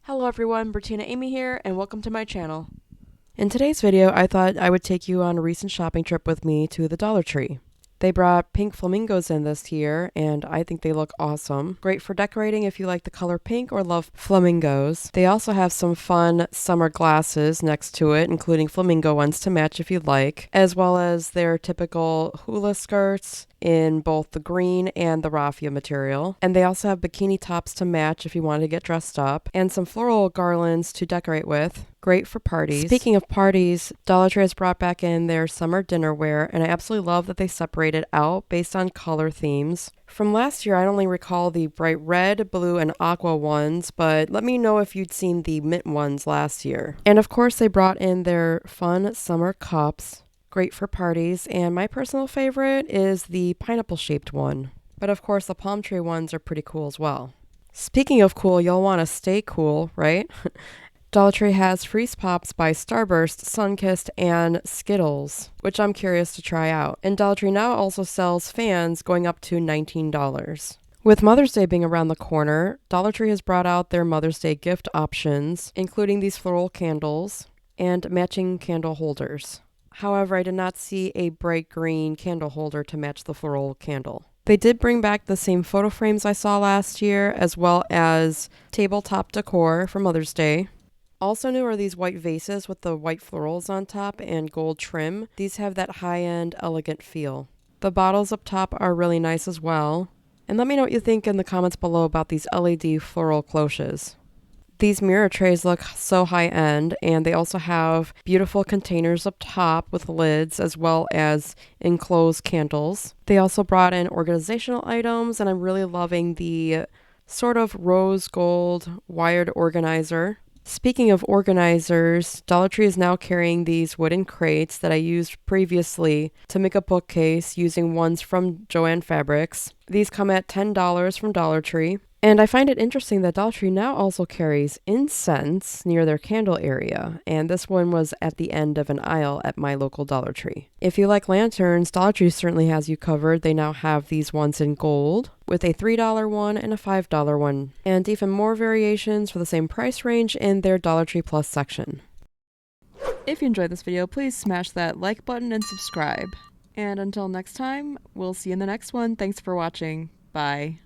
Hello everyone, Bertina Amy here, and welcome to my channel. In today's video, I thought I would take you on a recent shopping trip with me to the Dollar Tree. They brought pink flamingos in this year, and I think they look awesome. Great for decorating if you like the color pink or love flamingos. They also have some fun summer glasses next to it, including flamingo ones to match if you'd like, as well as their typical hula skirts in both the green and the raffia material. And they also have bikini tops to match if you want to get dressed up, and some floral garlands to decorate with. Great for parties. Speaking of parties, Dollar Tree has brought back in their summer dinnerware, and I absolutely love that they separated out based on color themes. From last year, I only recall the bright red, blue, and aqua ones, but let me know if you'd seen the mint ones last year. And of course, they brought in their fun summer cups. Great for parties, and my personal favorite is the pineapple-shaped one. But of course, the palm tree ones are pretty cool as well. Speaking of cool, you'll want to stay cool, right? Dollar Tree has Freeze Pops by Starburst, Sunkissed, and Skittles, which I'm curious to try out. And Dollar Tree now also sells fans going up to $19. With Mother's Day being around the corner, Dollar Tree has brought out their Mother's Day gift options, including these floral candles and matching candle holders. However, I did not see a bright green candle holder to match the floral candle. They did bring back the same photo frames I saw last year, as well as tabletop decor for Mother's Day. Also new are these white vases with the white florals on top and gold trim. These have that high-end, elegant feel. The bottles up top are really nice as well. And let me know what you think in the comments below about these LED floral cloches. These mirror trays look so high-end, and they also have beautiful containers up top with lids as well as enclosed candles. They also brought in organizational items, and I'm really loving the sort of rose gold wired organizer. Speaking of organizers, Dollar Tree is now carrying these wooden crates that I used previously to make a bookcase using ones from Joann Fabrics. These come at $10 from Dollar Tree. And I find it interesting that Dollar Tree now also carries incense near their candle area, and this one was at the end of an aisle at my local Dollar Tree. If you like lanterns, Dollar Tree certainly has you covered. They now have these ones in gold, with a $3 one and a $5 one, and even more variations for the same price range in their Dollar Tree Plus section. If you enjoyed this video, please smash that like button and subscribe. And until next time, we'll see you in the next one. Thanks for watching. Bye.